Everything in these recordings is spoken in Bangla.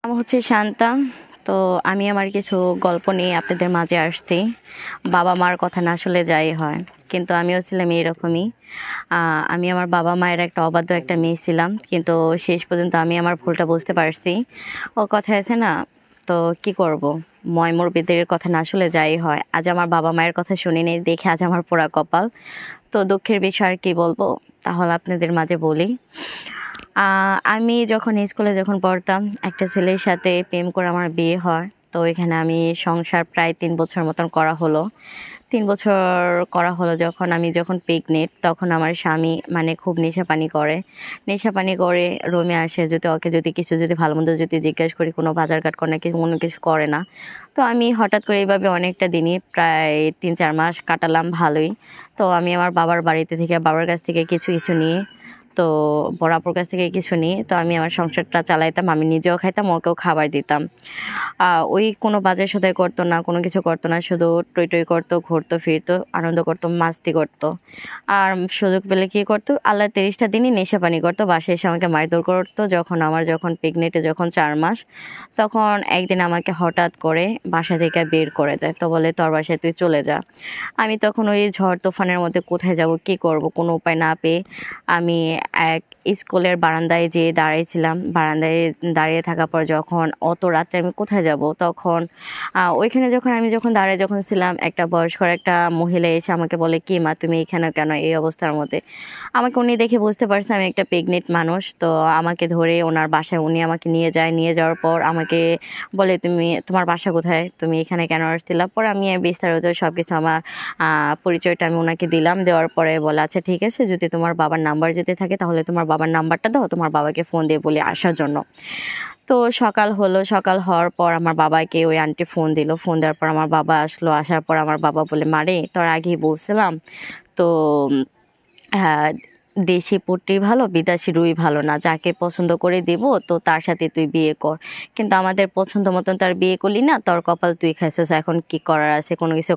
নাম হচ্ছে শান্তা। তো আমি আমার কিছু গল্প নিয়ে আপনাদের মাঝে আসছি। বাবা মার কথা না আসলে যাই হয়, কিন্তু আমিও ছিলাম এরকমই। আমি আমার বাবা মায়ের একটা অবাধ্য একটা মেয়ে ছিলাম, কিন্তু শেষ পর্যন্ত আমি আমার ভুলটা বুঝতে পারছি। ও কথা আছে না, তো কি করব, ময়মোর বেদের কথা না আসলে যাই হয়। আজ আমার বাবা মায়ের কথা শুনিনি দেখে আজ আমার পোড়া কপাল। তো দুঃখের বিষয় আর কি বলবো, তাহলে আপনাদের মাঝে বলি। আমি যখন স্কুলে পড়তাম, একটা ছেলের সাথে প্রেম করে আমার বিয়ে হয়। তো এখানে আমি সংসার প্রায় 3 বছর মতন করা হলো। 3 বছর করা হলো, যখন প্রেগনেন্ট, তখন আমার স্বামী মানে খুব নেশাপানি করে রুমে আসে। ওকে কিছু ভালো মন্দ জিজ্ঞেস করি, কোনো বাজার ঘাট করে না, কোনো কিছু করে না। তো আমি হঠাৎ করে এইভাবে অনেকটা দিনই প্রায় 3-4 মাস কাটালাম ভালোই। তো আমি আমার বাবার কাছ থেকে কিছু কিছু নিয়ে, তো বড় আপুর কাছ থেকে কিছু নিয়ে, তো আমি আমার সংসারটা চালাইতাম। আমি নিজেও খাইতাম, ওকেও খাবার দিতাম। ওই কোনো বাজার সদাই করতো না, কোনো কিছু করতো না, শুধু টই টই করতো, ঘুরতো ফিরতো, আনন্দ করতো, মাস্তি করতো। আর সুযোগ পেলে কী করতো, আল্লাহ 30টা দিনই নেশাপানি করতো। বাসায় এসে আমাকে মারধর করতো। যখন প্রেগনেন্টে 4 মাস, তখন একদিন আমাকে হঠাৎ করে বাসা থেকে বের করে দেয়। তো বলে, তোর বাসায় তুই চলে যা। আমি তখন ওই ঝড় তুফানের মধ্যে কোথায় যাব, কী করব, কোনো উপায় না পেয়ে আমি এক স্কুলের বারান্দায় যেয়ে দাঁড়িয়েছিলাম। বারান্দায় দাঁড়িয়ে থাকার পর যখন অত রাত্রে আমি কোথায় যাব, তখন ওইখানে আমি দাঁড়িয়ে ছিলাম, একটা বয়স্কর একটা মহিলা এসে আমাকে বলে, কি মা তুমি এখানে কেন এই অবস্থার মধ্যে? আমাকে উনি দেখে বুঝতে পারছে আমি একটা প্রেগনেন্ট মানুষ। তো আমাকে ধরে ওনার বাসায় উনি আমাকে নিয়ে যায়। নিয়ে যাওয়ার পর আমাকে বলে, তোমার বাসা কোথায়, তুমি এখানে কেন আসছিলা? পরে আমি বিস্তারিত সব কিছু আমার পরিচয়টা আমি ওনাকে দিলাম। দেওয়ার পরে বলে, আচ্ছা ঠিক আছে, যদি তোমার বাবার নাম্বার থাকে তাহলে তোমার বাবার নাম্বারটা দাও, তোমার বাবাকে ফোন দিয়ে বলে আসার জন্য। তো সকাল হলো, সকাল হওয়ার পর আমার বাবাকে ওই আন্টি ফোন দিল। ফোন দেওয়ার পর আমার বাবা আসলো। আসার পর আমার বাবা বলে, মারে তোর আগেই বলছিলাম তো, হ্যাঁ, দেশি পুট্টি ভালো, বিদেশি রুই ভালো না। যাকে পছন্দ করে দিব তো তার সাথে তুই বিয়ে কর, কিন্তু আমাদের পছন্দ মতন তার বিয়ে করলি না, তোর কপাল তুই খাইছিস। এখন কি করার আছে? কোনো কিছু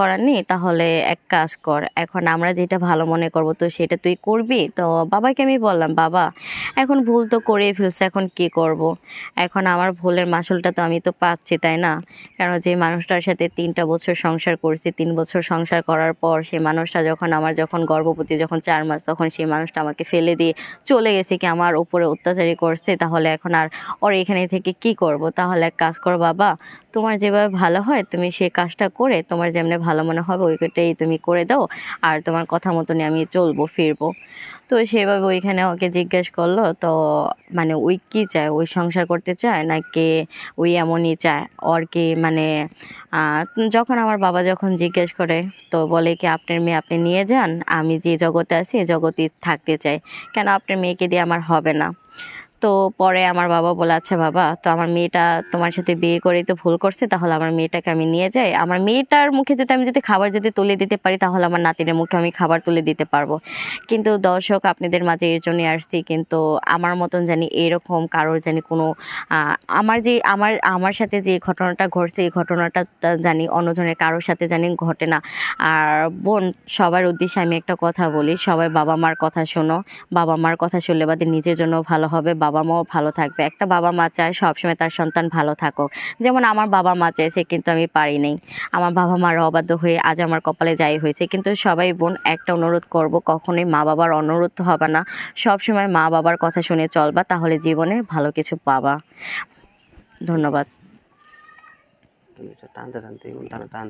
করার নেই। তাহলে এক কাজ কর, এখন আমরা যেটা ভালো মনে করব তো সেটা তুই করবি। তো বাবাকে আমি বললাম, বাবা এখন ভুল তো করেই ফেলছে, এখন কি করব? এখন আমার ভুলের মাসুলটা তো আমি তো পাচ্ছি, তাই না? কেন, যে মানুষটার সাথে 3টা বছর সংসার করছি, 3 বছর সংসার করার পর সেই মানুষটা যখন গর্ভবতী 4 মাস, তখন সেই মানুষটা আমাকে ফেলে দিয়ে চলে গেছে, কি আমার উপরে অত্যাচারী করছে। তাহলে এখন আর ওর এখানে থেকে কি করব? তাহলে এক কাজ করো বাবা, তোমার যেভাবে ভালো হয় তুমি সেই কাজটা করে, তোমার যেমনি ভালো মনে হবে ওইটাই তুমি করে দাও, আর তোমার কথা মতনই আমি চলবো ফিরবো। তো সেভাবে ওইখানে ওকে জিজ্ঞেস করলো, তো মানে ওই কি চায়, ওই সংসার করতে চায় নাকি ওই এমনই চায়, ওর কি মানে যখন আমার বাবা জিজ্ঞেস করে, তো বলে কি, আপনার মেয়ে আপনি নিয়ে যান, আমি যে জগতে আছি এই জগতেই থাকতে চাই, কেন আপনার মেয়েকে দিয়ে আমার হবে না? তো পরে আমার বাবা বলে, আচ্ছা বাবা, তো আমার মেয়েটা তোমার সাথে বিয়ে করেই তো ভুল করছে, তাহলে আমার মেয়েটাকে আমি নিয়ে যাই। আমার মেয়েটার মুখে আমি খাবার তুলে দিতে পারি, তাহলে আমার নাতিনের মুখে আমি খাবার তুলে দিতে পারবো। কিন্তু দর্শক, আপনাদের মাঝে এর জন্যই আসছি, কিন্তু আমার মতন জানি এরকম কারোর কোনো আমার সাথে যে ঘটনাটা ঘটছে, এই ঘটনাটা জানি অন্যজনের কারোর সাথে ঘটে না। আর বোন, সবার উদ্দেশ্যে আমি একটা কথা বলি, সবাই বাবা মার কথা শোনো। বাবা মার কথা শুনলে বাদে নিজের জন্য ভালো হবে, বাবা মাও ভালো থাকবে। একটা বাবা মা চায় সবসময় তার সন্তান ভালো থাকুক। যেমন আমার বাবা মা চাইছে, কিন্তু আমি পারি নাই। আমার বাবা মার অবাধ্য হয়ে আজ আমার কপালে যাই হয়েছে। কিন্তু সবাই বোন, একটা অনুরোধ করব, কখনোই মা বাবার অনুরোধ হবে না। সবসময় মা বাবার কথা শুনে চলবা, তাহলে জীবনে ভালো কিছু পাবা। ধন্যবাদ। টানতে টানতে টান